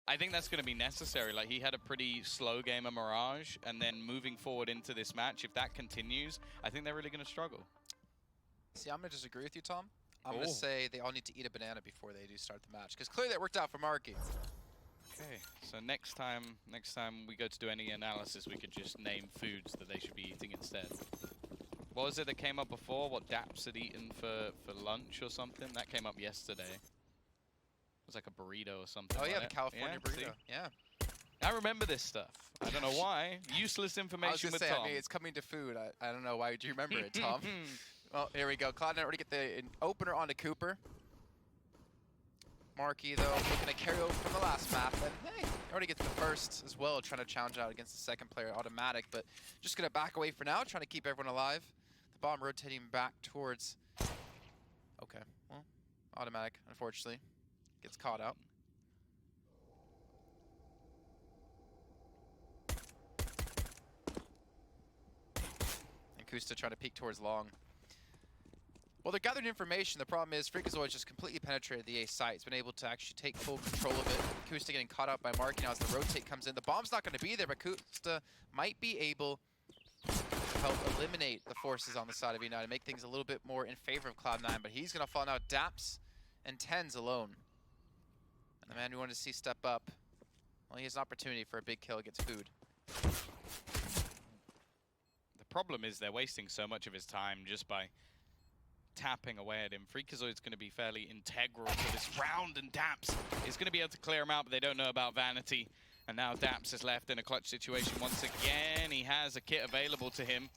I think that's going to be necessary. Like, he had a pretty slow game of Mirage, and then moving forward into this match, if that continues, I think they're really going to struggle. See, I'm going to disagree with you, Tom. I'm going to say they all need to eat a banana before they do start the match, because clearly that worked out for Marky. Okay, so next time we go to do any analysis, we could just name foods that they should be eating instead. What was it that came up before? What Daps had eaten for lunch or something? That came up yesterday. It was like a burrito or something. Oh yeah, the California burrito. See? Yeah. I remember this stuff. I don't know why. Useless information with Tom. I mean, it's coming to food. I don't know why. Do you remember it, Tom? Well, here we go. Cloud9 already get the opener onto Cooper. Marky, though, looking to carry over from the last map. And hey, already gets the first as well, trying to challenge out against the second player, Automatic. But just going to back away for now, trying to keep everyone alive. The bomb rotating back towards... Okay, well, Automatic, unfortunately, gets caught out. And Kusta trying to peek towards long. Well, they're gathering information. The problem is Freakazoid just completely penetrated the A site. He's been able to actually take full control of it. Kusta getting caught up by Marky now as the rotate comes in. The bomb's not going to be there, but Kusta might be able to help eliminate the forces on the side of eUnited, make things a little bit more in favor of Cloud9, but he's going to fall now. Daps and Tens alone. And the man we wanted to see step up, well, he has an opportunity for a big kill against Food. The problem is they're wasting so much of his time just by tapping away at him. Freakazoid's going to be fairly integral to this round, and Daps is going to be able to clear him out, but they don't know about Vanity. And now Daps is left in a clutch situation once again. He has a kit available to him.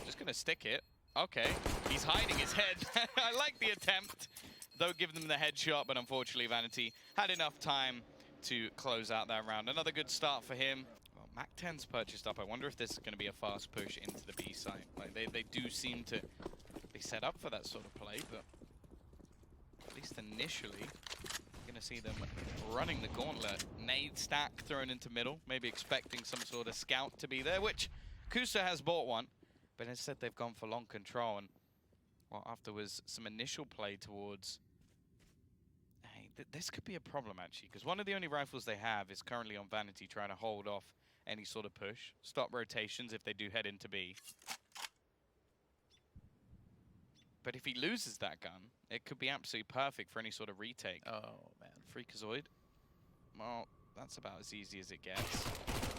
Just going to stick it. Okay, he's hiding his head. I like the attempt, though give them the headshot, but unfortunately Vanity had enough time to close out that round. Another good start for him. Well, Mac-10's purchased up. I wonder if this is going to be a fast push into the B site. Like, they do seem to be set up for that sort of play, but at least initially, you're going to see them running the gauntlet. Nade stack thrown into middle, maybe expecting some sort of scout to be there, which Kusa has bought one, but instead they've gone for long control. And well, afterwards, some initial play towards... Hey, this could be a problem, actually, because one of the only rifles they have is currently on Vanity, trying to hold off any sort of push, stop rotations if they do head into B. But if he loses that gun, it could be absolutely perfect for any sort of retake. Oh, man. Freakazoid. Well, that's about as easy as it gets.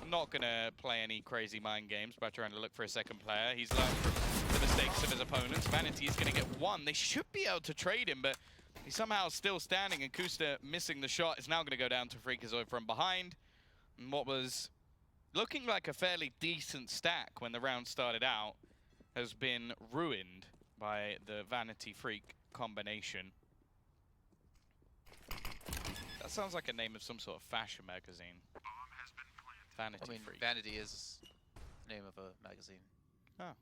I'm not going to play any crazy mind games by trying to look for a second player. He's learned from the mistakes of his opponents. Vanity is going to get one. They should be able to trade him, but he's somehow still standing, and Kusta missing the shot. It's now going to go down to Freakazoid from behind. And what was looking like a fairly decent stack when the round started out has been ruined by the Vanity Freak combination. That sounds like a name of some sort of fashion magazine. Vanity Freak. Vanity is the name of a magazine. Oh.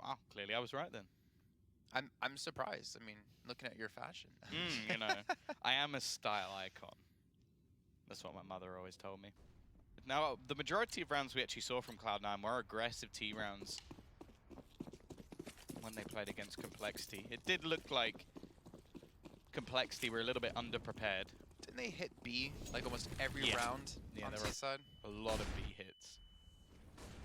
Wow, clearly I was right then. I'm surprised. I mean, looking at your fashion. You know, I am a style icon. That's what my mother always told me. Now, the majority of rounds we actually saw from Cloud9 were aggressive T rounds when they played against Complexity. It did look like Complexity were a little bit underprepared. Didn't they hit B like almost every round on T side? A lot of B hits.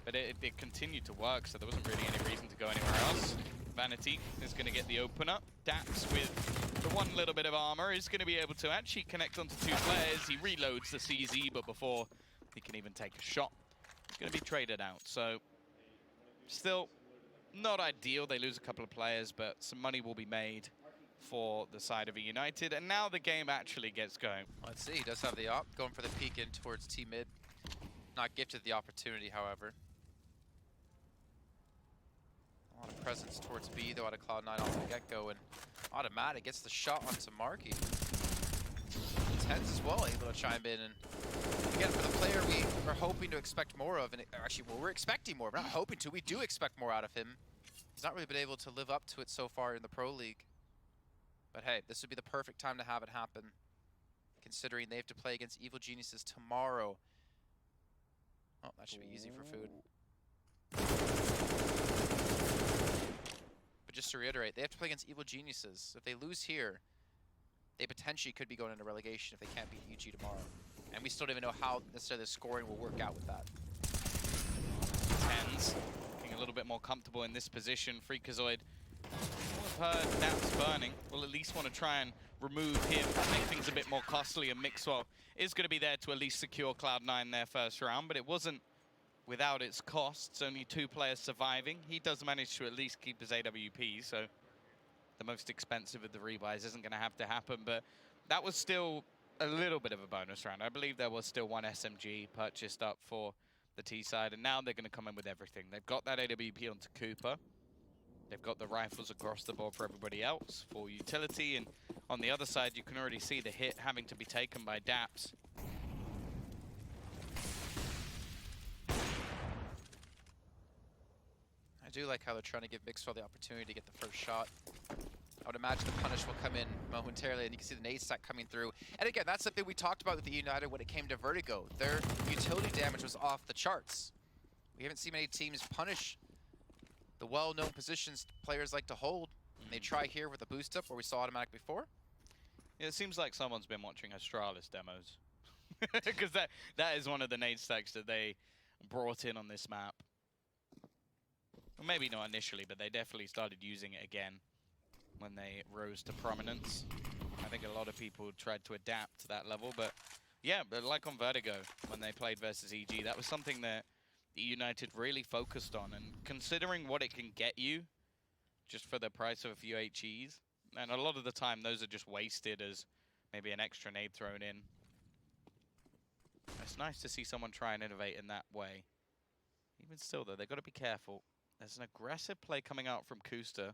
But it continued to work, so there wasn't really any reason to go anywhere else. Vanity is going to get the opener. Daps with the one little bit of armor is going to be able to actually connect onto two players. He reloads the CZ, but before he can even take a shot, he's going to be traded out. So still not ideal. They lose a couple of players, but some money will be made for the side of eUnited. And now the game actually gets going. Let's see. He does have the op going for the peek in towards T mid. Not gifted the opportunity, however. A lot of presence towards B, though, out of Cloud9 off the get-go, and Automatic gets the shot onto Marky. Tens as well, able to chime in, and again, for the player we are hoping to expect more of, and actually, well, we're expecting more. We're not hoping to. We do expect more out of him. He's not really been able to live up to it so far in the Pro League. But hey, this would be the perfect time to have it happen, considering they have to play against Evil Geniuses tomorrow. Oh, that should be easy for Food. But just to reiterate, they have to play against Evil Geniuses. If they lose here, they potentially could be going into relegation if they can't beat UG tomorrow. And we still don't even know how necessarily the scoring will work out with that. Tens looking a little bit more comfortable in this position. Freakazoid, we've heard Naps burning. We'll at least want to try and remove him, make things a bit more costly, and Mixwell is going to be there to at least secure Cloud9 their first round, but it wasn't without its costs. Only 2 players surviving. He does manage to at least keep his AWP, so the most expensive of the rebuys isn't going to have to happen, but that was still a little bit of a bonus round. I believe there was still 1 SMG purchased up for the T side, and now they're going to come in with everything. They've got that AWP onto Cooper. They've got the rifles across the board for everybody else for utility, and on the other side, you can already see the hit having to be taken by Daps. I do like how they're trying to give Mixwell the opportunity to get the first shot. I would imagine the punish will come in momentarily, and you can see the nade stack coming through. And again, that's something we talked about with the eUnited when it came to Vertigo. Their utility damage was off the charts. We haven't seen many teams punish the well-known positions players like to hold. And they try here with a boost up where we saw automatic before. Yeah, it seems like someone's been watching Astralis demos. Because that is one of the nade stacks that they brought in on this map. Well, maybe not initially, but they definitely started using it again when they rose to prominence. I think a lot of people tried to adapt to that level, but yeah, but like on Vertigo, when they played versus EG, that was something that eUnited really focused on, and considering what it can get you just for the price of a few HEs, and a lot of the time those are just wasted as maybe an extra nade thrown in. It's nice to see someone try and innovate in that way. Even still though, they've got to be careful. There's an aggressive play coming out from Kusta.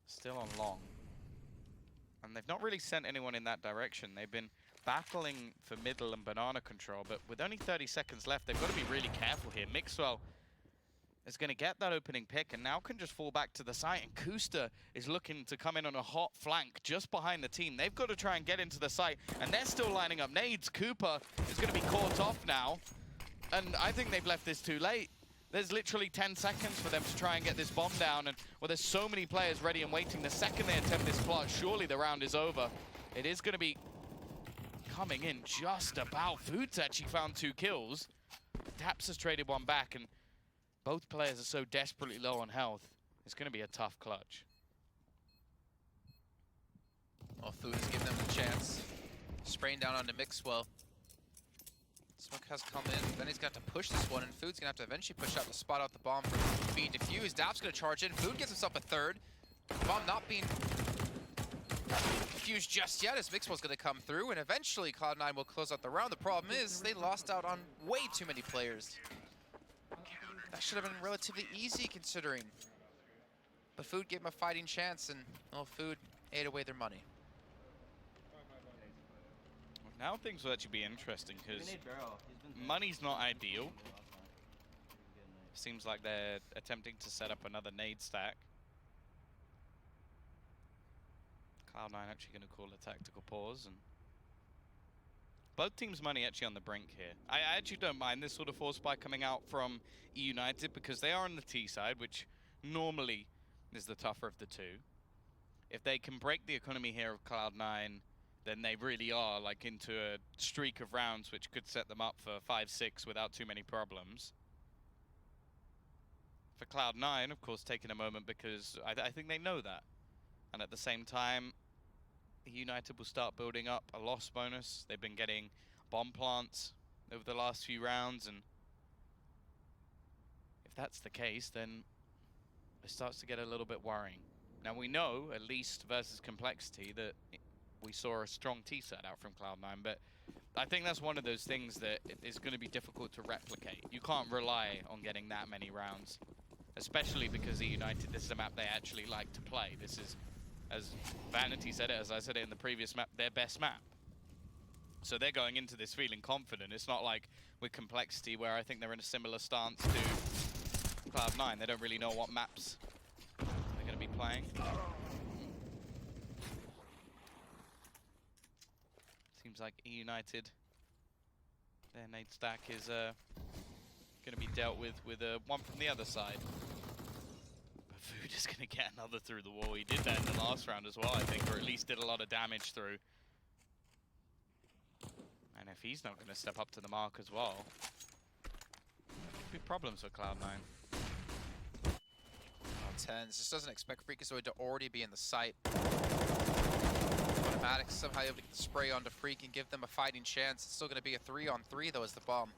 Still on long. And they've not really sent anyone in that direction. They've been battling for middle and banana control, but with only 30 seconds left, they've got to be really careful here. Mixwell is going to get that opening pick and now can just fall back to the site, and Kusta is looking to come in on a hot flank just behind the team. They've got to try and get into the site, and they're still lining up nades. Cooper is going to be caught off now, and I think they've left this too late. There's literally 10 seconds for them to try and get this bomb down, and well, there's so many players ready and waiting. The second they attempt this plot, surely the round is over. It is going to be coming in just about. Food's actually found 2 kills. Daps has traded 1 back, and both players are so desperately low on health. It's going to be a tough clutch. Well, Food has given them the chance. Spraying down onto Mixwell. Smoke has come in, then he's got to push this one, and Food's gonna have to eventually push out to spot out the bomb from being defused. Dap's gonna charge in. Food gets himself a 3rd. The bomb not being defused just yet as Mixwell's gonna come through, and eventually Cloud9 will close out the round. The problem is they lost out on way too many players. That should have been relatively easy considering. But Food gave him a fighting chance, and well, Food ate away their money. Now things will actually be interesting because money's not ideal. Seems like they're attempting to set up another nade stack. Cloud9 actually going to call a tactical pause, and both teams' money actually on the brink here. I actually don't mind this sort of force spike coming out from eUnited because they are on the T side, which normally is the tougher of the two. If they can break the economy here of Cloud9, then they really are like into a streak of rounds which could set them up for 5-6 without too many problems. For Cloud9, of course, taking a moment because I think they know that. And at the same time, eUnited will start building up a loss bonus. They've been getting bomb plants over the last few rounds, and if that's the case, then it starts to get a little bit worrying. Now we know, at least versus Complexity, that we saw a strong T-set out from Cloud9, but I think that's one of those things that is going to be difficult to replicate. You can't rely on getting that many rounds, especially because eUnited, this is a map they actually like to play. This is, as Vanity said it, as I said it in the previous map, their best map. So they're going into this feeling confident. It's not like with Complexity, where I think they're in a similar stance to Cloud9. They don't really know what maps they're going to be playing. Seems like eUnited, their nade stack is going to be dealt with one from the other side. But Food is going to get another through the wall. He did that in the last round as well, I think, or at least did a lot of damage through. And if he's not going to step up to the mark as well, could be problems for Cloud9. 10s. Just doesn't expect Freakazoid to already be in the site. Automatic somehow able to get the spray onto Freak and give them a fighting chance. It's still going to be a 3-on-3 though, as the bomb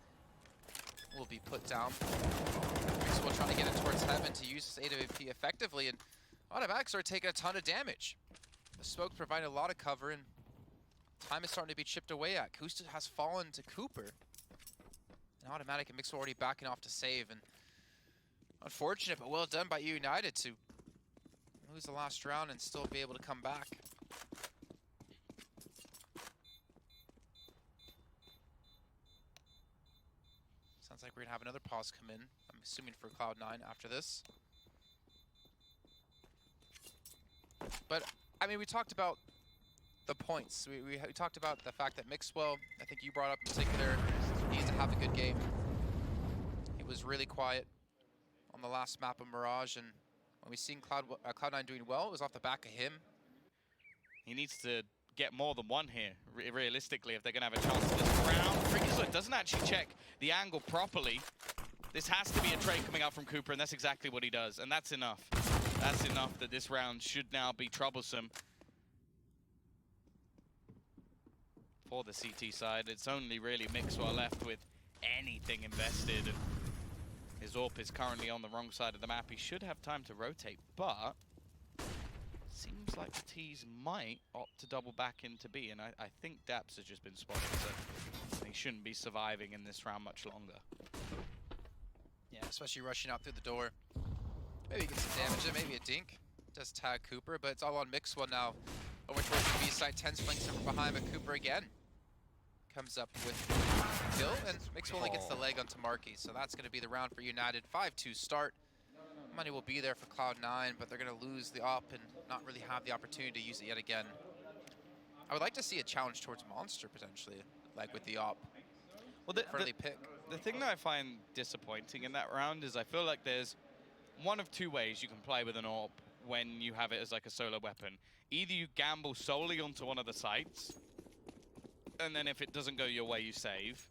will be put down. Freakazoid trying to get it towards heaven to use his AWP effectively, and Automatics are taking a ton of damage. The smoke's providing a lot of cover, and time is starting to be chipped away at. Kusta has fallen to Cooper. And Automatic and Mixwell already backing off to save, and unfortunate, but well done by eUnited to lose the last round and still be able to come back. Sounds like we're gonna have another pause come in, I'm assuming for Cloud9 after this. But, I mean, we talked about the points. We talked about the fact that Mixwell, I think you brought up in particular, needs to have a good game. He was really quiet on the last map of Mirage, and when we seen Cloud9 doing well, it was off the back of him. He needs to get more than one here, realistically, if they're going to have a chance this round. Freakazoid doesn't actually check the angle properly. This has to be a trade coming out from Cooper, and that's exactly what he does, and that's enough. That's enough that this round should now be troublesome for the CT side. It's only really Mixwell left with anything invested, and his AWP is currently on the wrong side of the map. He should have time to rotate, but seems like the T's might opt to double back into B, and I think Daps has just been spotted, so he shouldn't be surviving in this round much longer. Yeah, especially rushing out through the door. Maybe get some damage in, maybe a dink. Does tag Cooper, but it's all on Mixwell now. Over towards the B side, 10's flanks him from behind, but Cooper again comes up with a kill, and Mixwell only gets the leg onto Marky, so that's going to be the round for United. 5-2 start. Money will be there for Cloud9, but they're going to lose the op and not really have the opportunity to use it yet again. I would like to see a challenge towards Monster, potentially, like with the op. Well, the thing that I find disappointing in that round is I feel like there's one of two ways you can play with an AWP when you have it as like a solo weapon. Either you gamble solely onto one of the sites, and then if it doesn't go your way, you save,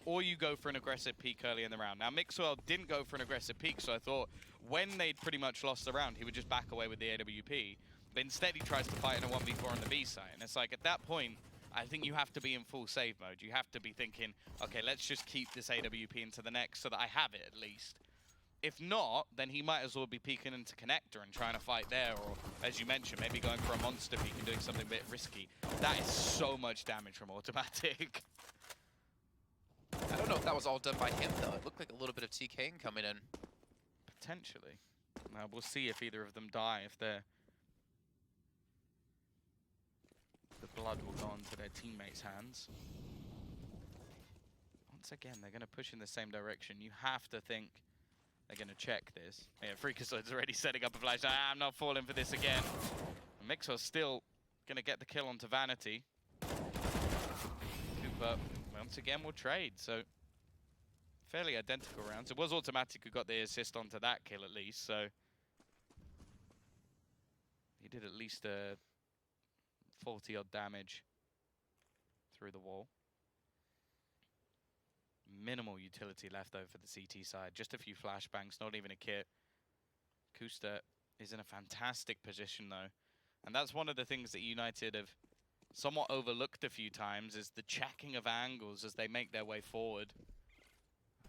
or you go for an aggressive peek early in the round. Now, Mixwell didn't go for an aggressive peek, so I thought when they'd pretty much lost the round, he would just back away with the AWP. But instead, he tries to fight in a 1v4 on the B side. And it's like, at that point, I think you have to be in full save mode. You have to be thinking, okay, let's just keep this AWP into the next so that I have it at least. If not, then he might as well be peeking into connector and trying to fight there, or, as you mentioned, maybe going for a monster peek and doing something a bit risky. That is so much damage from Automatic. I don't know if that was all done by him, though. It looked like a little bit of TKing coming in. Potentially. Now, we'll see if either of them die, if the blood will go onto their teammates' hands. Once again, they're going to push in the same direction. You have to think they're going to check this. Yeah, Freakazoid's already setting up a flash. I'm not falling for this again. And Mixwell's still going to get the kill onto Vanity. Cooper, once again, will trade. So, fairly identical rounds. It was Automatic who got the assist onto that kill at least. So, he did at least a 40-odd damage through the wall. Minimal utility left though for the CT side. Just a few flashbangs, not even a kit. Kusta is in a fantastic position though. And that's one of the things that United have somewhat overlooked a few times, is the checking of angles as they make their way forward.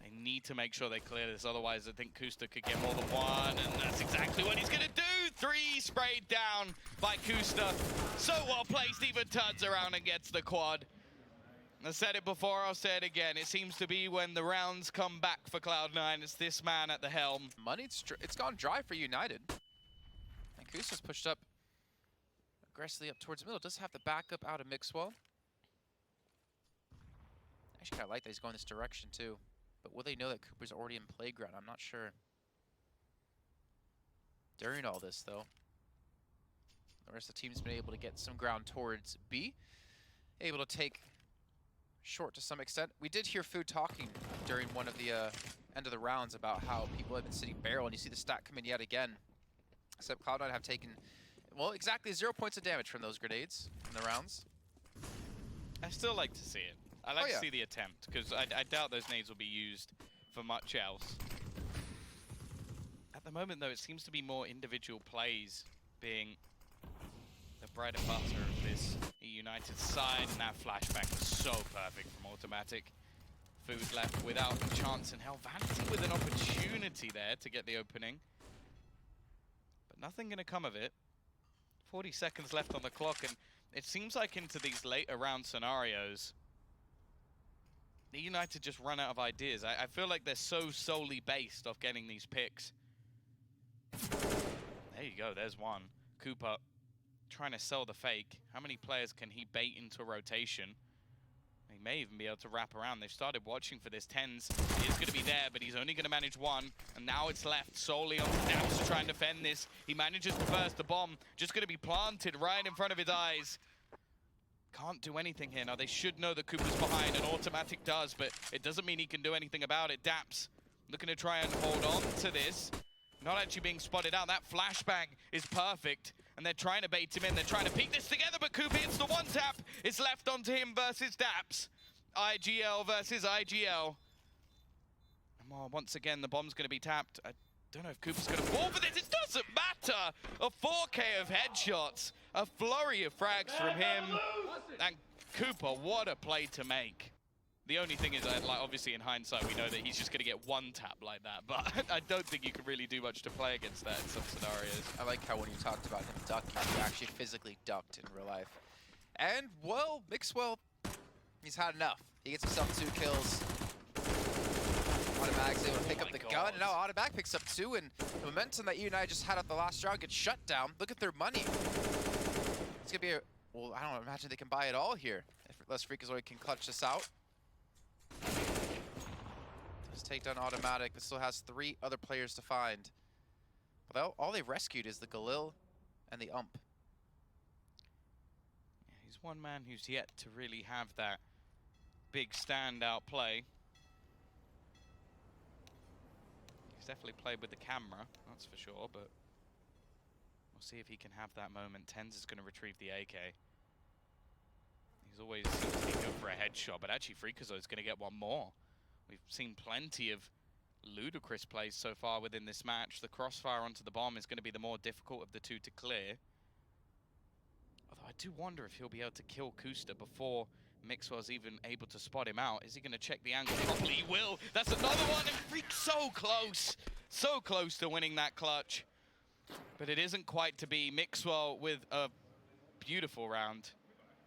They need to make sure they clear this, otherwise I think Kusta could get more than one, and that's exactly what he's gonna do! 3 sprayed down by Kusta. So well placed, even turns around and gets the quad. I said it before, I'll say it again. It seems to be when the rounds come back for Cloud9, it's this man at the helm. Money, it's gone dry for United. And Kusta's pushed up aggressively up towards the middle. Does have the backup out of Mixwell. I actually kind of like that he's going this direction too. But will they know that Cooper's already in playground? I'm not sure. During all this though, the rest of the team's been able to get some ground towards B. Able to take short to some extent. We did hear Food talking during one of the end of the rounds about how people have been sitting barrel, and you see the stat come in yet again. Except Cloud9 have taken, well, exactly 0 points of damage from those grenades in the rounds. I still like to see it. I like Oh, yeah. to see the attempt, because I doubt those nades will be used for much else. At the moment, though, it seems to be more individual plays being the bread and butter of this eUnited side, and that flashbang was so perfect from Automatic. Food left without a chance in hell. Vanity with an opportunity there to get the opening. But nothing going to come of it. 40 seconds left on the clock, and it seems like into these later round scenarios, the United just run out of ideas. I feel like they're so solely based off getting these picks. There you go, there's one. Cooper trying to sell the fake. How many players can he bait into rotation? He may even be able to wrap around. They've started watching for this. Tens is going to be there, but he's only going to manage one. And now it's left solely on Daps to try and defend this. He manages to burst the bomb. Just going to be planted right in front of his eyes. Can't do anything here. Now, they should know that Cooper's behind, and Automatic does, but it doesn't mean he can do anything about it. Daps looking to try and hold on to this. Not actually being spotted out. That flashbang is perfect, and they're trying to bait him in. They're trying to peek this together, but Cooper hits the one tap. It's left onto him versus Daps. IGL versus IGL. And once again, the bomb's going to be tapped. I don't know if Cooper's going to fall for this. It doesn't matter. A 4K of headshots. A flurry of frags from him. And Cooper, what a play to make. The only thing is, like, obviously in hindsight, we know that he's just going to get one tap like that. But I don't think you can really do much to play against that in some scenarios. I like how when you talked about him ducking, he actually physically ducked in real life. And, well, Mixwell, he's had enough. He gets himself 2 kills. Automatic's able to pick up the gun, and now Automatic picks up 2, and the momentum that eUnited just had at the last round gets shut down. Look at their money. It's going to be a, well, I don't imagine they can buy it all here, unless Freakazoid can clutch this out. Does take down Automatic, but still has 3 other players to find. Well, all they've rescued is the Galil and the Ump. Yeah, he's one man who's yet to really have that big standout play. He's definitely played with the camera, that's for sure, but we'll see if he can have that moment. Tens is going to retrieve the AK. He's always seems to be good for a headshot, but actually Freakazoid is going to get one more. We've seen plenty of ludicrous plays so far within this match. The crossfire onto the bomb is going to be the more difficult of the 2 to clear. Although I do wonder if he'll be able to kill Kusta before Mixwell's even able to spot him out. Is he going to check the angle properly? He will. That's another one, and Freak so close to winning that clutch. But it isn't quite to be. Mixwell with a beautiful round.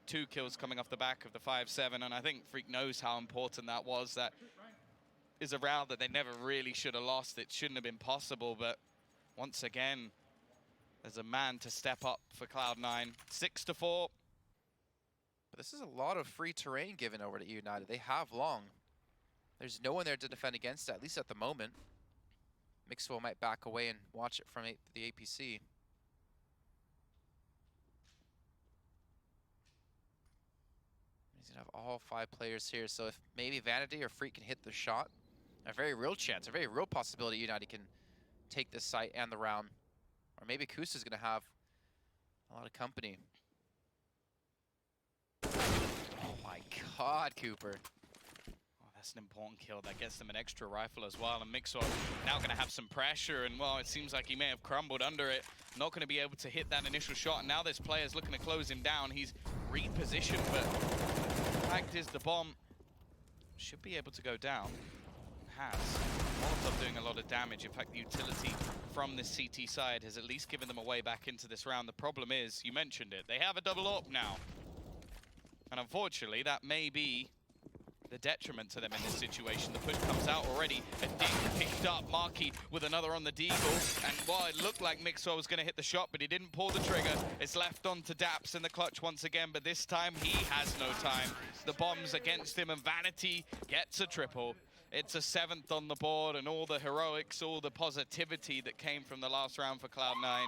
2 kills coming off the back of the 5-7, and I think Freak knows how important that was. That is a round that they never really should have lost. It shouldn't have been possible, but once again, there's a man to step up for Cloud9. 6-4. But this is a lot of free terrain given over to eUnited. They have long. There's no one there to defend against it, at least at the moment. Mixwell might back away and watch it from the APC. He's going to have all 5 players here, so if maybe Vanity or Freak can hit the shot, a very real chance, a very real possibility United can take this site and the round. Or maybe Kusta's going to have a lot of company. Oh my god, Cooper. Oh, that's an important kill. That gets them an extra rifle as well. And Mixwell now going to have some pressure, and well, it seems like he may have crumbled under it. Not going to be able to hit that initial shot. And now this player's looking to close him down. He's repositioned, but the fact is the bomb should be able to go down. Has. Molotov doing a lot of damage. In fact, the utility from this CT side has at least given them a way back into this round. The problem is, you mentioned it, they have a double AWP now. And unfortunately, that may be the detriment to them in this situation. The push comes out already. A dig picked up. Markey with another on the deagle. And while it looked like Mixwell was going to hit the shot, but he didn't pull the trigger. It's left on to Daps in the clutch once again, but this time he has no time. The bomb's against him, and Vanity gets a triple. It's a 7th on the board, and all the heroics, all the positivity that came from the last round for Cloud9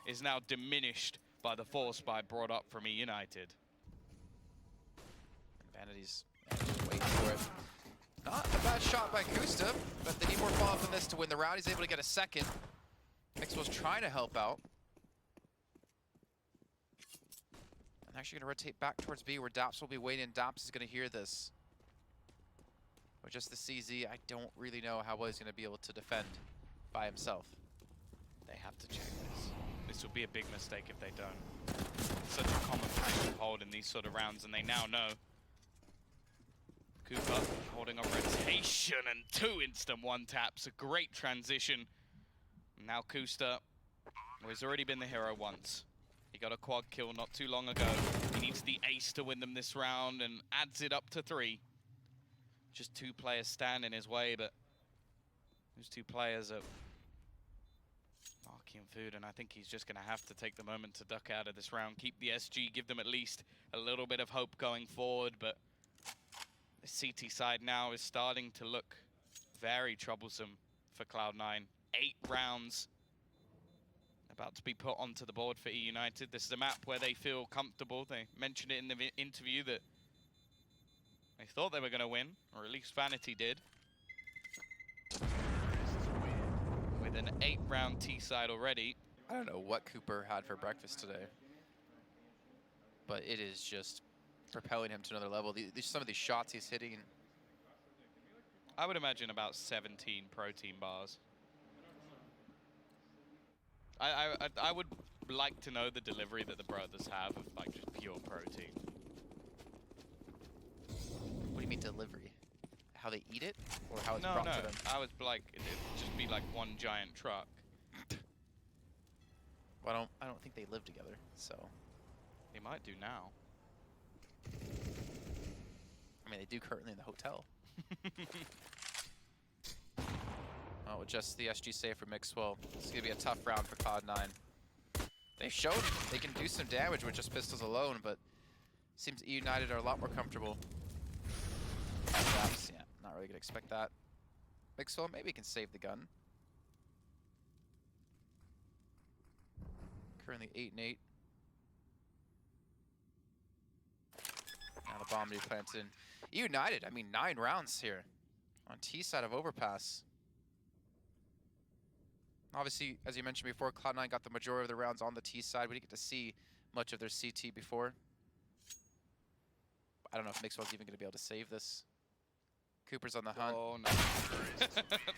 is now diminished by the force by brought up from eUnited. Vanity's waiting for it. Not a bad shot by Kusta, but they need more follow-up than this to win the round. He's able to get a second. Mixwell's trying to help out. I'm actually going to rotate back towards B where Daps will be waiting. Daps is going to hear this. With just the CZ, I don't really know how well he's going to be able to defend by himself. They have to check this. This would be a big mistake if they don't. It's such a common pattern to hold in these sort of rounds, and they now know. Cooper holding a rotation and 2 instant one taps. A great transition. Now Kusta, well, he's already been the hero once. He got a quad kill not too long ago. He needs the ace to win them this round and adds it up to 3. Just 2 players stand in his way, but those 2 players are Marky and Food, and I think he's just going to have to take the moment to duck out of this round, keep the SG, give them at least a little bit of hope going forward, but the CT side now is starting to look very troublesome for Cloud9. 8 rounds about to be put onto the board for eUnited. This is a map where they feel comfortable. They mentioned it in the interview that they thought they were going to win, or at least Vanity did. With an 8-round T-side already. I don't know what Cooper had for breakfast today, but it is just propelling him to another level. Some of these shots he's hitting. I would imagine about 17 protein bars. I would like to know the delivery that the brothers have of like just pure protein. What do you mean delivery? How they eat it, or how it's No, brought no. to them? I was like, it'd just be like one giant truck. Well, I don't think they live together, so. They might do now. I mean, they do currently in the hotel. Oh, with just the SG save for Mixwell. It's going to be a tough round for Cloud9. They showed they can do some damage with just pistols alone, but seems eUnited are a lot more comfortable. Perhaps, yeah, not really going to expect that. Mixwell maybe can save the gun. Currently 8-8. Now the bomb to be planted in. eUnited, I mean, 9 rounds here on T side of Overpass. Obviously, as you mentioned before, Cloud9 got the majority of the rounds on the T side. We didn't get to see much of their CT before. I don't know if Mixwell's even going to be able to save this. Cooper's on the hunt. Oh, no.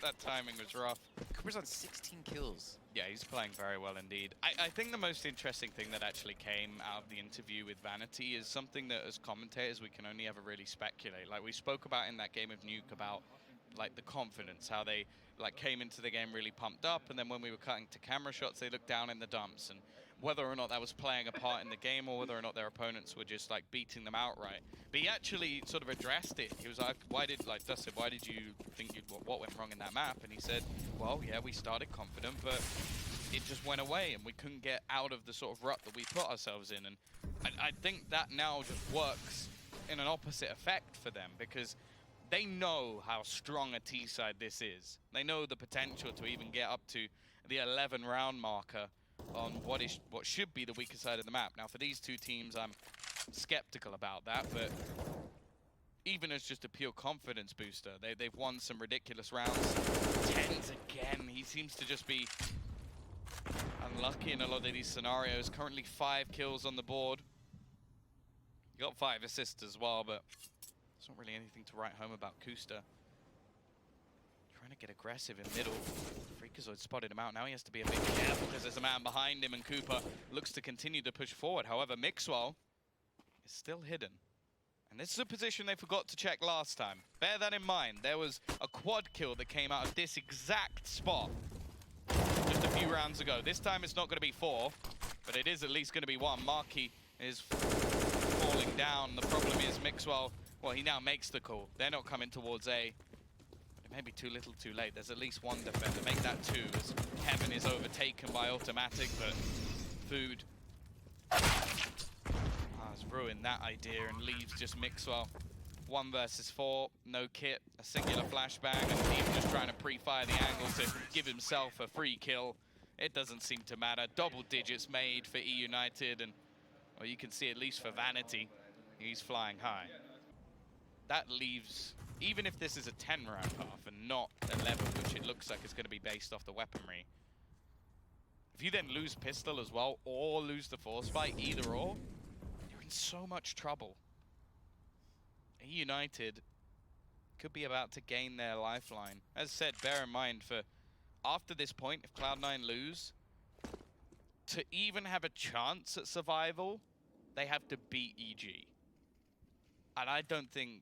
That timing was rough. Cooper's on 16 kills. Yeah, he's playing very well indeed. I think the most interesting thing that actually came out of the interview with Vanity is something that as commentators we can only ever really speculate. Like we spoke about in that game of Nuke about like the confidence, how they like came into the game really pumped up, and then when we were cutting to camera shots they looked down in the dumps, and whether or not that was playing a part in the game or whether or not their opponents were just like beating them outright. But he actually sort of addressed it. He was like, Dustin, why did you think what went wrong in that map? And he said, well, yeah, we started confident, but it just went away and we couldn't get out of the sort of rut that we put ourselves in. And I think that now just works in an opposite effect for them, because they know how strong a T-side this is. They know the potential to even get up to the 11-round marker on what should be the weaker side of the map. Now, for these two teams, I'm skeptical about that, but even as just a pure confidence booster, they've won some ridiculous rounds. 10s again. He seems to just be unlucky in a lot of these scenarios. Currently 5 kills on the board. He got 5 assists as well, but it's not really anything to write home about Kusta. Trying to get aggressive in middle. Freakazoid spotted him out. Now he has to be a bit careful because there's a man behind him, and Cooper looks to continue to push forward. However, Mixwell is still hidden. And this is a position they forgot to check last time. Bear that in mind. There was a quad kill that came out of this exact spot just a few rounds ago. This time it's not going to be 4, but it is at least going to be 1. Marky is falling down. The problem is Mixwell, well, he now makes the call. They're not coming towards A. It may be too little too late. There's at least 1 defender. Make that 2 as Kevin is overtaken by Automatic, but Food has ruined that idea and leaves just Mixwell. 1 versus 4, no kit, a singular flashbang, and Team just trying to pre-fire the angle to give himself a free kill. It doesn't seem to matter. Double digits made for eUnited, and well, you can see at least for Vanity, he's flying high. That leaves, even if this is a 10-round half and not 11, which it looks like it's going to be based off the weaponry, if you then lose pistol as well or lose the force fight, either or, you're in so much trouble. eUnited could be about to gain their lifeline. As said, bear in mind, for after this point, if Cloud9 lose, to even have a chance at survival, they have to beat EG. And I don't think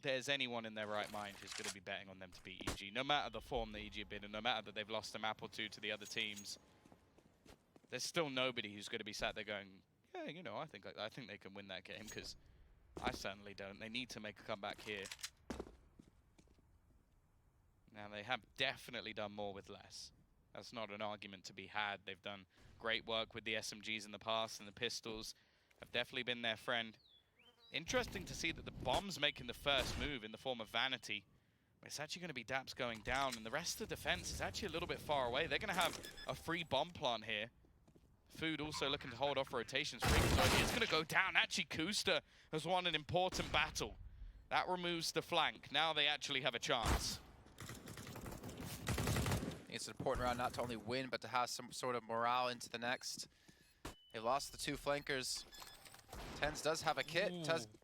there's anyone in their right mind who's going to be betting on them to beat EG, no matter the form that EG have been in, no matter that they've lost a map or two to the other teams. There's still nobody who's going to be sat there going, yeah, you know, I think they can win that game, because I certainly don't. They need to make a comeback here. Now, they have definitely done more with less. That's not an argument to be had. They've done great work with the SMGs in the past, and the pistols have definitely been their friend. Interesting to see that the bomb's making the first move in the form of Vanity. It's actually going to be Daps going down, and the rest of the defense is actually a little bit far away. They're going to have a free bomb plant here. Food also looking to hold off rotations. Freakazoid is going to go down. Actually, Kusta has won an important battle. That removes the flank. Now they actually have a chance. It's an important round not to only win, but to have some sort of morale into the next. They lost the two flankers. Tens does have a kit.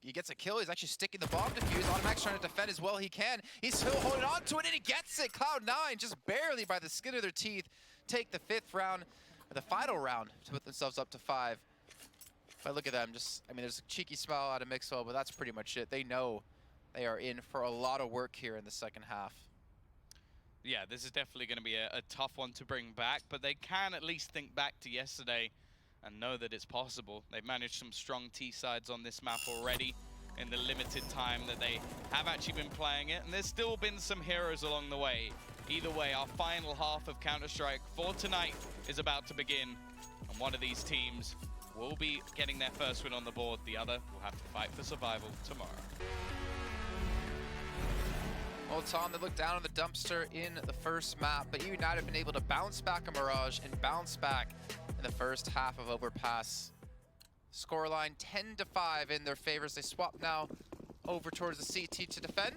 He gets a kill. He's actually sticking the bomb defuse. Automatic's trying to defend as well he can. He's still holding on to it, and he gets it. Cloud9 just barely by the skin of their teeth take the fifth round, or the final round, to put themselves up to 5. But look at them. I mean, there's a cheeky smile out of Mixwell, but that's pretty much it. They know they are in for a lot of work here in the second half. Yeah, this is definitely going to be a tough one to bring back, but they can at least think back to yesterday and know that it's possible. They've managed some strong T-sides on this map already in the limited time that they have actually been playing it, and there's still been some heroes along the way. Either way, our final half of Counter-Strike for tonight is about to begin, and one of these teams will be getting their first win on the board. The other will have to fight for survival tomorrow. Well, Tom, they looked down on the dumpster in the first map, but eUnited have been able to bounce back a Mirage and bounce back in the first half of Overpass. Scoreline 10-5 in their favors. They swap now over towards the CT to defend.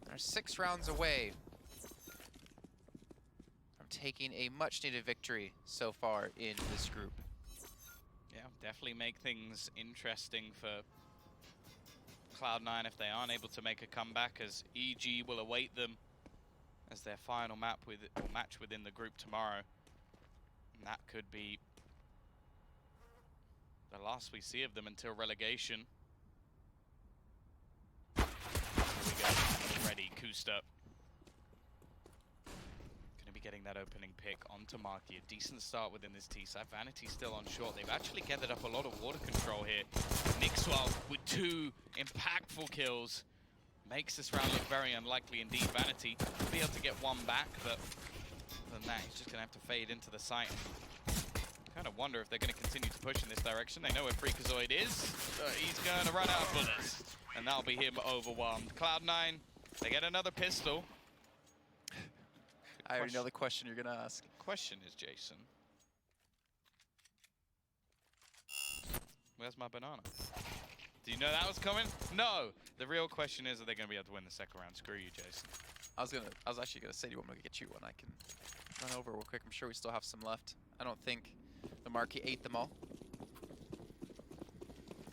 They're 6 rounds away from taking a much-needed victory so far in this group. Yeah, definitely make things interesting for Cloud9 if they aren't able to make a comeback, as EG will await them as their final match within the group tomorrow. And that could be the last we see of them until relegation. Here we go. Ready, Kusta. Gonna be getting that opening pick onto Marky. A decent start within this T-side. Vanity still on short. They've actually gathered up a lot of water control here. Mixwell with 2 impactful kills makes this round look very unlikely indeed. Vanity will be able to get 1 back, but other than that, he's just gonna have to fade into the site. Kind of wonder if they're going to continue to push in this direction. They know where Freakazoid is. He's going to run out of bullets, and that'll be him overwhelmed. Cloud9, they get another pistol. I already know the question you're going to ask. Question is, Jason, where's my banana? Do you know that was coming? No. The real question is, are they going to be able to win the second round? Screw you, Jason. I was actually going to say, do you want me to get you one? I can run over real quick. I'm sure we still have some left. I don't think the Marquee ate them all.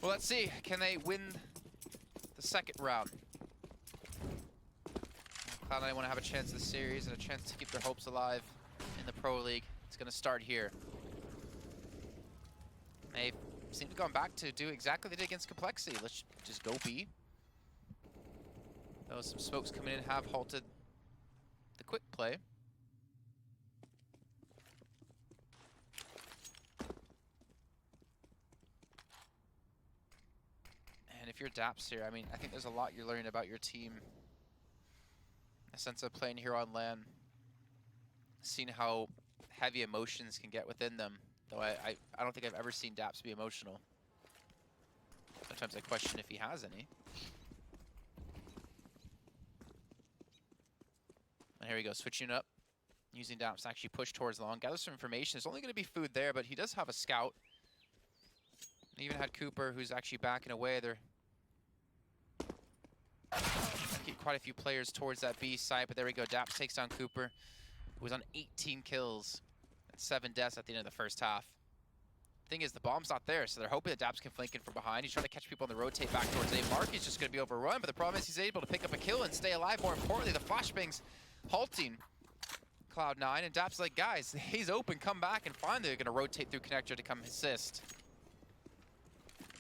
Well, let's see. Can they win the second round? Cloud9 want to have a chance in the series and a chance to keep their hopes alive in the Pro League. It's going to start here. They seem to have gone back to do exactly what they did against Complexity. Let's just go B. Though some smokes coming in have halted the quick play. And if you're Daps here, I mean, I think there's a lot you're learning about your team. A sense of playing here on LAN. Seeing how heavy emotions can get within them. Though I don't think I've ever seen Daps be emotional. Sometimes I question if he has any. And here we go, switching up. Using Daps to actually push towards long. Gather some information. There's only going to be food there, but he does have a scout. He even had Cooper, who's actually backing away. They're get quite a few players towards that B side, but there we go. Daps takes down Cooper, who was on 18 kills and 7 deaths at the end of the first half. Thing is, the bomb's not there, so they're hoping that Daps can flank in from behind. He's trying to catch people on the rotate back towards A. Marky's just going to be overrun, but the problem is he's able to pick up a kill and stay alive. More importantly, the flashbang's halting Cloud9, and Daps like, guys, he's open, come back, and finally they're going to rotate through connector to come assist.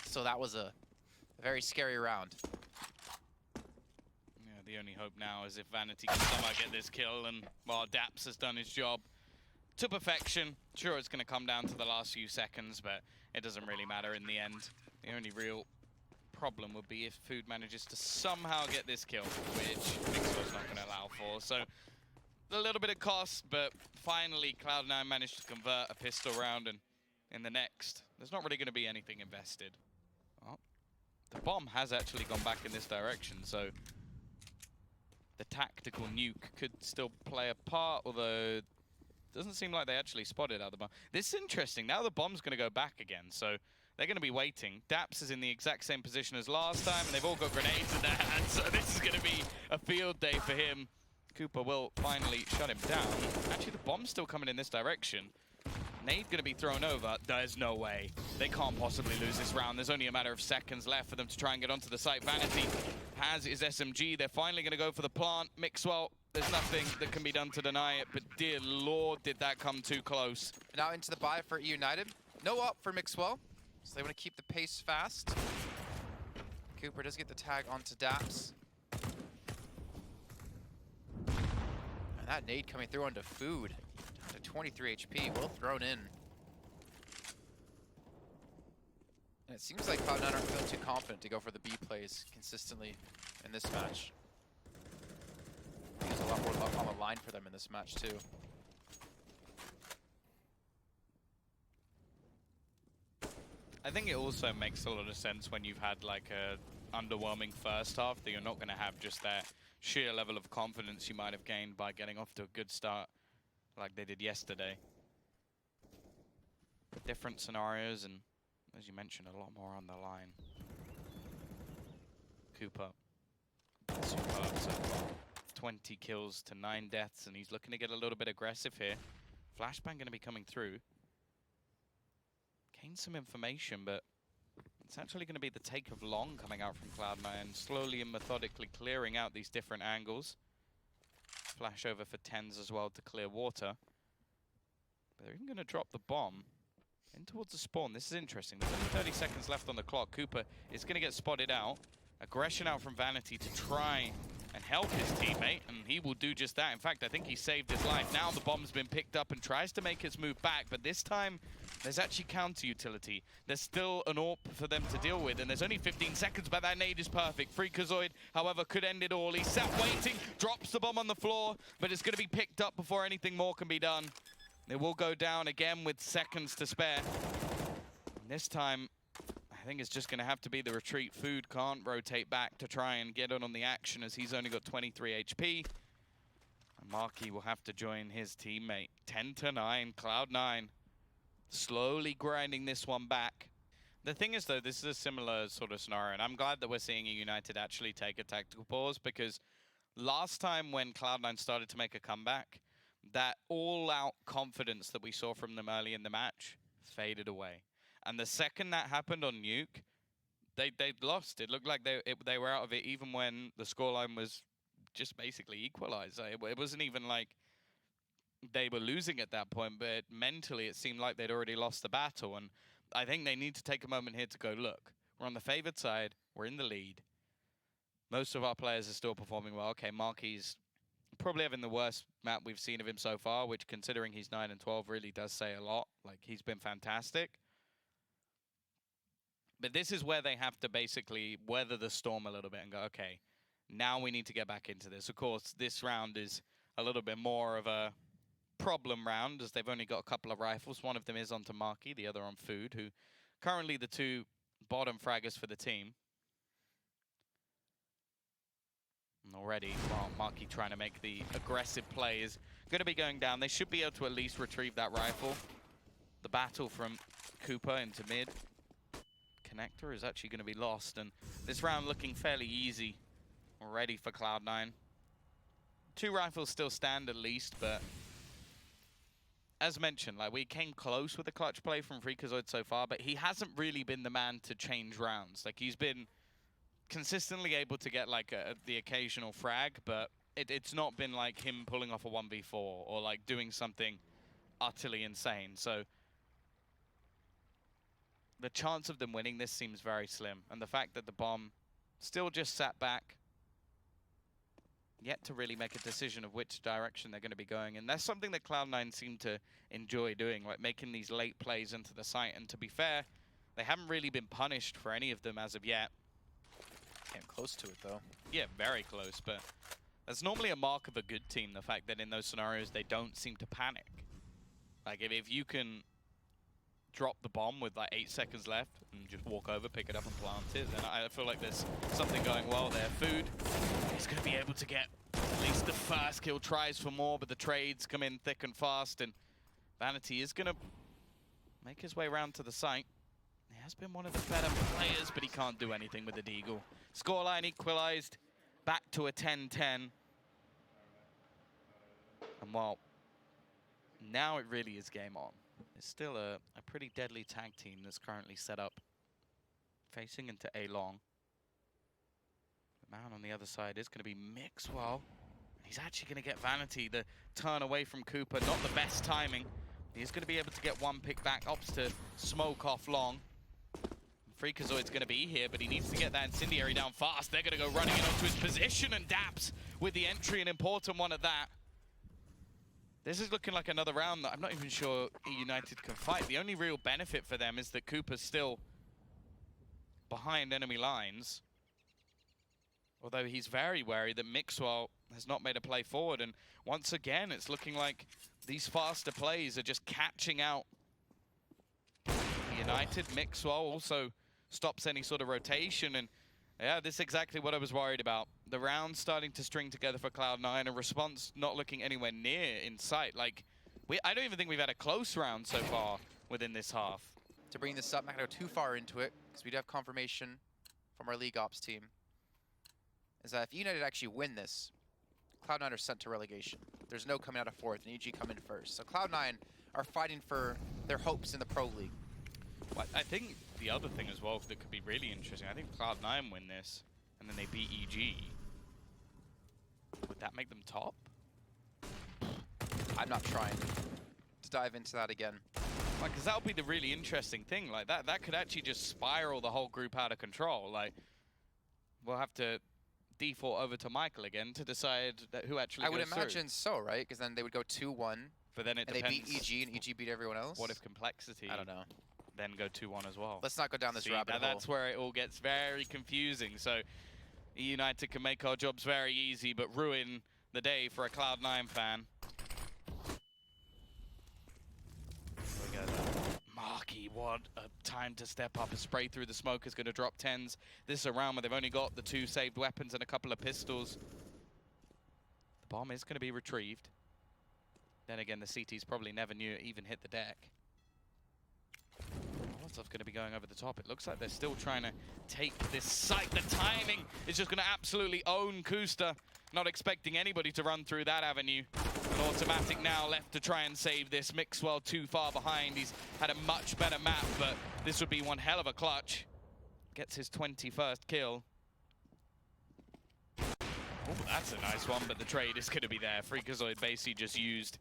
So that was a very scary round. Yeah, the only hope now is if Vanity can somehow get this kill, and well, Daps has done his job to perfection. Sure, it's going to come down to the last few seconds, but it doesn't really matter in the end. The only real problem would be if Food manages to somehow get this kill, which Mixwell's not going to allow for. So a little bit of cost, but finally Cloud9 managed to convert a pistol round, and in the next, there's not really going to be anything invested. Oh, the bomb has actually gone back in this direction, so the tactical nuke could still play a part, although doesn't seem like they actually spotted out the bomb. This is interesting. Now the bomb's going to go back again, so they're going to be waiting. Daps is in the exact same position as last time, and they've all got grenades in their hands, so this is going to be a field day for him. Cooper will finally shut him down. Actually, the bomb's still coming in this direction. Nade going to be thrown over. There's no way. They can't possibly lose this round. There's only a matter of seconds left for them to try and get onto the site. Vanity has his SMG. They're finally going to go for the plant. Mixwell, there's nothing that can be done to deny it, but dear Lord, did that come too close. Now into the buy for eUnited. No up for Mixwell, so they want to keep the pace fast. Cooper does get the tag onto Daps. And that nade coming through onto Food. Down to 23 HP, well thrown in. And it seems like Cloud9 aren't feeling too confident to go for the B plays consistently in this match. There's a lot more luck on the line for them in this match too. I think it also makes a lot of sense when you've had like a underwhelming first half that you're not going to have just that sheer level of confidence you might have gained by getting off to a good start like they did yesterday. Different scenarios and, as you mentioned, a lot more on the line. Cooper, superb, so 20 kills to 9 deaths, and he's looking to get a little bit aggressive here. Flashbang going to be coming through. Gain some information, but it's actually going to be the take of long coming out from Cloud9, slowly and methodically clearing out these different angles. Flash over for 10s as well to clear water. But they're even going to drop the bomb in towards the spawn. This is interesting. There's only 30 seconds left on the clock. Cooper is going to get spotted out. Aggression out from Vanity to try and help his teammate, and he will do just that. In fact, I think he saved his life. Now the bomb's been picked up and tries to make its move back, but this time there's actually counter utility. There's still an AWP for them to deal with, and there's only 15 seconds, but that nade is perfect. Freakazoid, however, could end it all. He's sat waiting, drops the bomb on the floor, but it's going to be picked up before anything more can be done. It will go down again with seconds to spare. And this time, I think it's just going to have to be the retreat. Food can't rotate back to try and get on the action as he's only got 23 HP. And Marky will have to join his teammate. 10-9, Cloud9. Slowly grinding this one back. The thing is, though, this is a similar sort of scenario, and I'm glad that we're seeing eUnited actually take a tactical pause, because last time when Cloud9 started to make a comeback, that all-out confidence that we saw from them early in the match faded away. And the second that happened on Nuke, they'd lost. It looked like they were out of it even when the scoreline was just basically equalized. It wasn't even like they were losing at that point, but mentally it seemed like they'd already lost the battle. And I think they need to take a moment here to go, look, we're on the favored side, we're in the lead. Most of our players are still performing well. Okay, Marky's probably having the worst map we've seen of him so far, which, considering he's 9-12, really does say a lot. Like, he's been fantastic. But this is where they have to basically weather the storm a little bit and go, okay, now we need to get back into this. Of course, this round is a little bit more of a problem round, as they've only got a couple of rifles. One of them is onto Marky, the other on Food, who currently the two bottom fraggers for the team. And already, well, Marky trying to make the aggressive play is going to be going down. They should be able to at least retrieve that rifle. The battle from Cooper into mid. Connector is actually going to be lost, and this round looking fairly easy already for Cloud9. 2 rifles still stand at least, but as mentioned, like we came close with the clutch play from Freakazoid so far, but he hasn't really been the man to change rounds. Like he's been consistently able to get like the occasional frag, but it's not been like him pulling off a 1v4 or like doing something utterly insane. So the chance of them winning this seems very slim. And the fact that the bomb still just sat back, yet to really make a decision of which direction they're going to be going. And that's something that Cloud9 seem to enjoy doing, like making these late plays into the site. And to be fair, they haven't really been punished for any of them as of yet. Came close to it, though. Yeah, very close, but that's normally a mark of a good team, the fact that in those scenarios they don't seem to panic. Like if you can drop the bomb with like 8 seconds left and just walk over, pick it up and plant it, then I feel like there's something going well there. Food is going to be able to get at least the first kill, tries for more, but the trades come in thick and fast, and Vanity is going to make his way around to the site. He has been one of the better players, but he can't do anything with the Deagle. Scoreline equalized, back to a 10-10. And well, now it really is game on. It's still a pretty deadly tag team that's currently set up, facing into A-Long. The man on the other side is going to be Mixwell. He's actually going to get Vanity, the turn away from Cooper. Not the best timing. He's going to be able to get one pick back, opts to smoke off Long. Freakazoid's going to be here, but he needs to get that incendiary down fast. They're going to go running in onto his position, and Daps with the entry, an important one at that. This is looking like another round that I'm not even sure eUnited can fight. The only real benefit for them is that Cooper's still behind enemy lines. Although he's very wary that Mixwell has not made a play forward. And once again, it's looking like these faster plays are just catching out United. Mixwell also stops any sort of rotation. And yeah, this is exactly what I was worried about. The round starting to string together for Cloud9, a response not looking anywhere near in sight. Like, I don't even think we've had a close round so far within this half. To bring this up, I'm not going to go too far into it, because we do have confirmation from our League Ops team, is that if United actually win this, Cloud9 are sent to relegation. There's no coming out of fourth, and EG come in first. So Cloud9 are fighting for their hopes in the Pro League. Well, I think the other thing as well that could be really interesting, I think Cloud9 win this, and then they beat EG. Would that make them top? I'm not trying to dive into that again. Like, because that would be the really interesting thing. Like, that could actually just spiral the whole group out of control. Like, we'll have to default over to Michael again to decide that who actually goes I would imagine through. so, right? Because then they would go 2-1. But then it and depends. they beat EG, and EG beat everyone else. What if Complexity I don't know. then go 2-1 as well? Let's not go down this rabbit hole. That's where it all gets very confusing. So eUnited can make our jobs very easy, but ruin the day for a Cloud9 fan. Here we go. Marky, what a time to step up. A spray through the smoke is going to drop 10s. This is a round where they've only got the 2 saved weapons and a couple of pistols. The bomb is going to be retrieved. Then again, the CTs probably never knew it even hit the deck. Molotov's going to be going over the top. It looks like they're still trying to take this site. The timing is just going to absolutely own Kusta. Not expecting anybody to run through that avenue. An automatic now left to try and save this. Mixwell too far behind. He's had a much better map, but this would be one hell of a clutch. Gets his 21st kill. Oh, that's a nice one, but the trade is going to be there. Freakazoid basically just used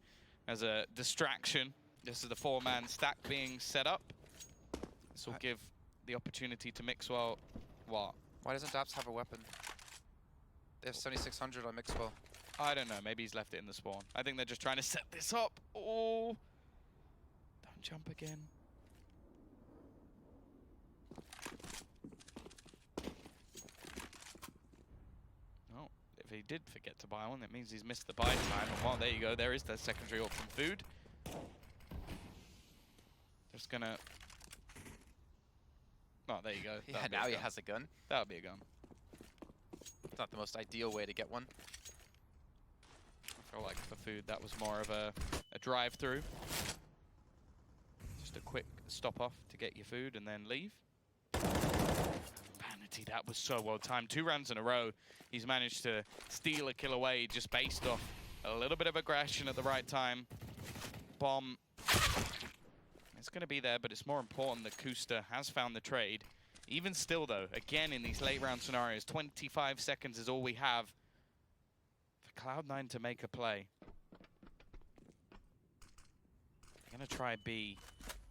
as a distraction. This is the 4-man stack being set up. This will give the opportunity to Mixwell. What? Why doesn't Daps have a weapon? They have 7600 on Mixwell. I don't know. Maybe he's left it in the spawn. I think they're just trying to set this up. Oh! Don't jump again. Oh, if he did forget to buy one, that means he's missed the buy time. And well, there you go. There is the secondary option food. Just gonna... Oh, there you go. Yeah, now he has a gun. That would be a gun. It's not the most ideal way to get one. I feel like for food, that was more of a drive-through. Just a quick stop-off to get your food and then leave. Vanity, that was so well-timed. 2 rounds in a row, he's managed to steal a kill away just based off a little bit of aggression at the right time. Bomb It's going to be there, but it's more important that Kusta has found the trade. Even still, though, again, in these late round scenarios, 25 seconds is all we have for Cloud9 to make a play. They're going to try B,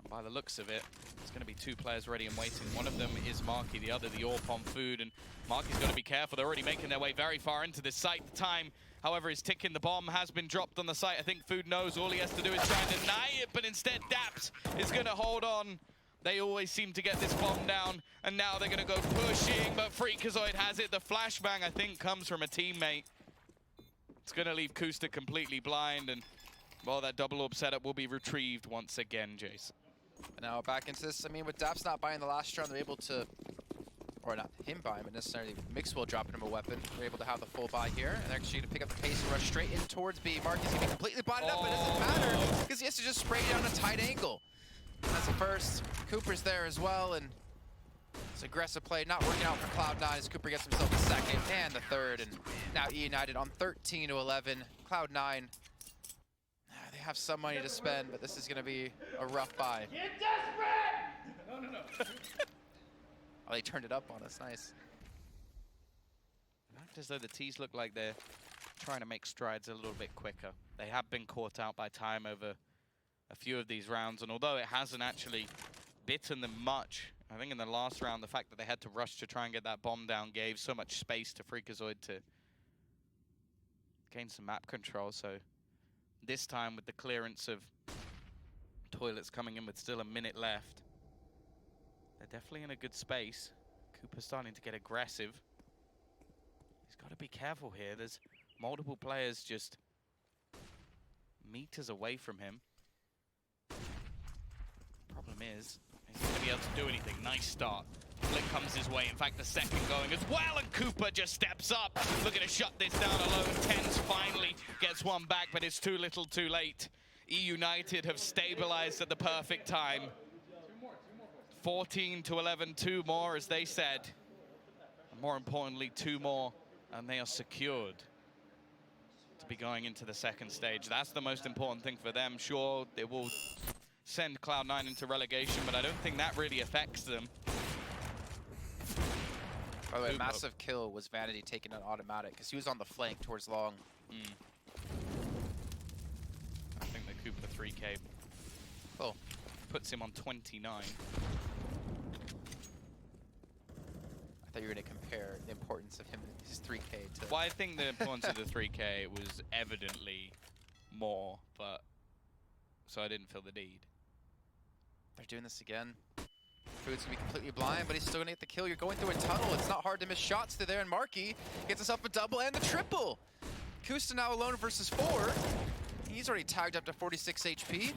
and by the looks of it, it's going to be two players ready and waiting. One of them is Marky, the other the AWP on Food, and Marky's got to be careful. They're already making their way very far into this site. The time, however, is ticking. The bomb has been dropped on the site. I think Food knows all he has to do is try and deny it, but instead Daps is going to hold on. They always seem to get this bomb down, and now they're going to go pushing, but Freakazoid has it. The flashbang, I think, comes from a teammate. It's going to leave Kusta completely blind, and, well, that double orb setup will be retrieved once again, Jace. Now back into this, I mean, with Daps not buying the last round, they're able to, or not him buying, but necessarily Mixwell dropping him a weapon. They're able to have the full buy here, and they're actually going to pick up the pace and rush straight in towards B. Marky's going to be completely botted up, but it doesn't matter, because he has to just spray down a tight angle. That's the first. Cooper's there as well, and it's aggressive play not working out for Cloud9 as Cooper gets himself the second and the third, and now eUnited on 13-11. Cloud9, they have some money to spend, but this is going to be a rough buy. Get desperate! No. Oh, they turned it up on us. Nice. Act as though the T's look like they're trying to make strides a little bit quicker. They have been caught out by time over a few of these rounds, and although it hasn't actually bitten them much, I think in the last round, the fact that they had to rush to try and get that bomb down gave so much space to Freakazoid to gain some map control. So this time, with the clearance of Toilets coming in with still a minute left, they're definitely in a good space. Cooper's starting to get aggressive. He's got to be careful here. There's multiple players just meters away from him. Problem is, he's not going to be able to do anything. Nice start. Flick comes his way. In fact, the second going as well, and Cooper just steps up. Looking to shut this down alone. Tens finally gets one back, but it's too little too late. eUnited have stabilized at the perfect time. 14-11, two more, as they said. And more importantly, two more, and they are secured to be going into the second stage. That's the most important thing for them. Sure, it will send Cloud9 into relegation, but I don't think that really affects them. By the way, massive kill was Vanity taking an automatic, because he was on the flank towards long. I think the Cooper 3K puts him on 29. I thought you were going to compare the importance of him and his 3K to... Well, I think the importance of the 3K was evidently more, but so I didn't feel the need. They're doing this again. Food's going to be completely blind, but he's still going to get the kill. You're going through a tunnel. It's not hard to miss shots through there, and Marky gets himself a double and the triple. Kusta now alone versus 4. He's already tagged up to 46 HP.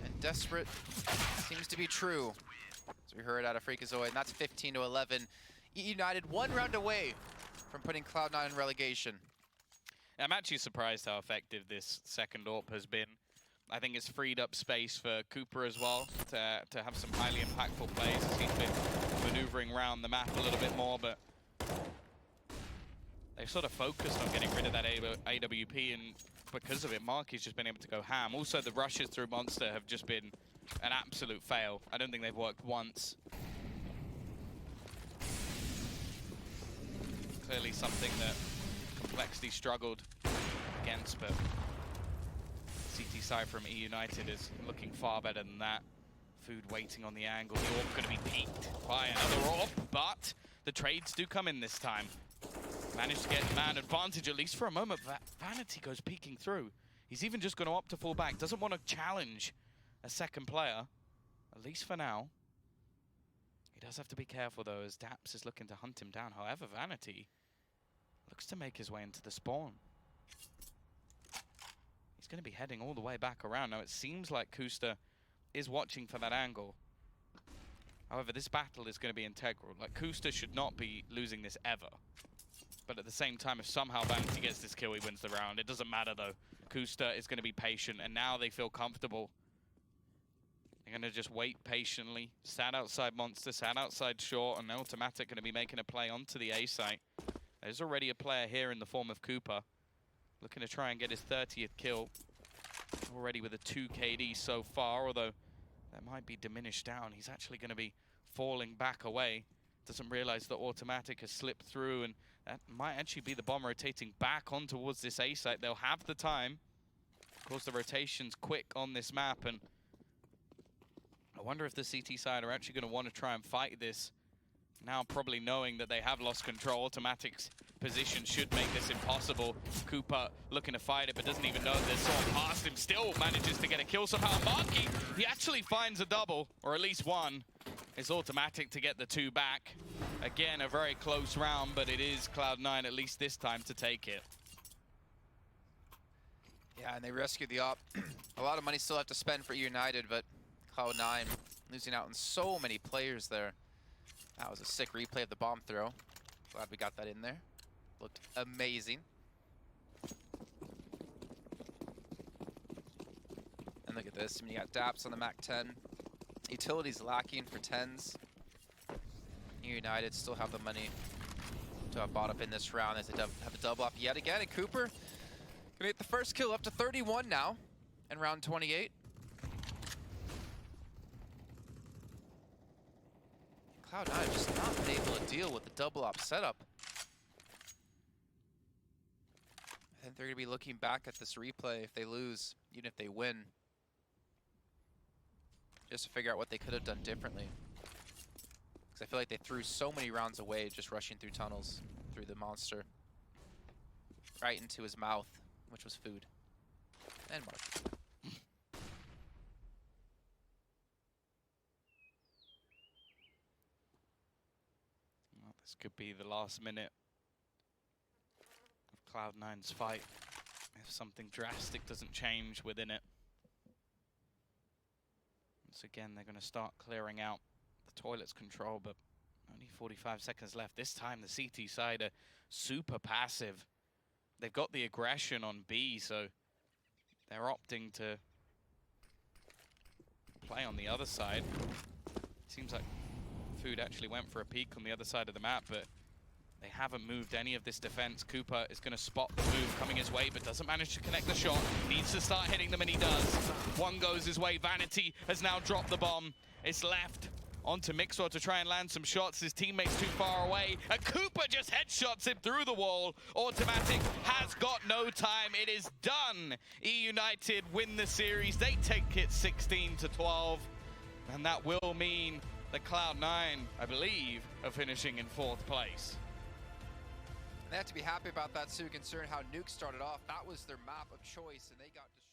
And desperate seems to be true, as we heard out of Freakazoid, and that's 15-11. eUnited one round away from putting Cloud9 in relegation. I'm actually surprised how effective this second AWP has been. I think it's freed up space for Cooper as well to have some highly impactful plays as he's been maneuvering around the map a little bit more, but they've sort of focused on getting rid of that AWP, and because of it, Marky's just been able to go ham. Also, the rushes through Monster have just been an absolute fail. I don't think they've worked once. Clearly something that Complexity struggled against, but CT side from eUnited is looking far better than that. Food waiting on the angle. The AWP going to be peaked by another AWP, but the trades do come in this time. Managed to get man advantage, at least for a moment. Vanity goes peeking through. He's even just going to opt to fall back. Doesn't want to challenge a second player, at least for now. He does have to be careful, though, as Daps is looking to hunt him down. However, Vanity looks to make his way into the spawn. He's going to be heading all the way back around. Now, it seems like Kusta is watching for that angle. However, this battle is going to be integral. Like, Kusta should not be losing this ever. But at the same time, if somehow Vanity gets this kill, he wins the round. It doesn't matter, though. Kusta is going to be patient, and now they feel comfortable. They're going to just wait patiently. Sat outside Monster, sat outside Short, and Automatic going to be making a play onto the A site. There's already a player here in the form of Cooper, looking to try and get his 30th kill. Already with a 2 KD so far, although that might be diminished down. He's actually going to be falling back away. Doesn't realize that Automatic has slipped through, and that might actually be the bomb rotating back on towards this A site. They'll have the time. Of course, the rotation's quick on this map, and I wonder if the CT side are actually going to want to try and fight this. Now probably knowing that they have lost control. Automatic's position should make this impossible. Cooper looking to fight it, but doesn't even know this sort past him. Still manages to get a kill somehow. Marky, he actually finds a double, or at least one. It's Automatic to get the 2 back. Again, a very close round, but it is Cloud9 at least this time to take it. Yeah, and they rescued the op. A lot of money still have to spend for eUnited, but Cloud9 losing out on so many players there. That was a sick replay of the bomb throw. Glad we got that in there. Looked amazing. And look at this. I mean, you got Daps on the Mac 10. Utilities lacking for 10s. eUnited still have the money to have bought up in this round as they have a double up yet again. And Cooper gonna get the first kill, up to 31 now in round 28. Cloud9 just not been able to deal with the double op setup. I think they're gonna be looking back at this replay if they lose, even if they win, just to figure out what they could have done differently. Because I feel like they threw so many rounds away just rushing through tunnels, through the monster, right into his mouth, which was food. And Mark. Well, this could be the last minute of Cloud9's fight if something drastic doesn't change within it. Once again, they're going to start clearing out the toilets control, but only 45 seconds left. This time, the CT side are super passive. They've got the aggression on B, so they're opting to play on the other side. Seems like Food actually went for a peek on the other side of the map, but they haven't moved any of this defense. Cooper is going to spot the move coming his way, but doesn't manage to connect the shot. Needs to start hitting them, and he does. One goes his way. Vanity has now dropped the bomb. It's left onto Mixwell to try and land some shots. His teammate's too far away, and Cooper just headshots him through the wall. Automatic has got no time. It is done. eUnited win the series. They take it 16-12, and that will mean that Cloud9, I believe, are finishing in 4th place. They have to be happy about that too, considering how Nuke started off. That was their map of choice, and they got destroyed.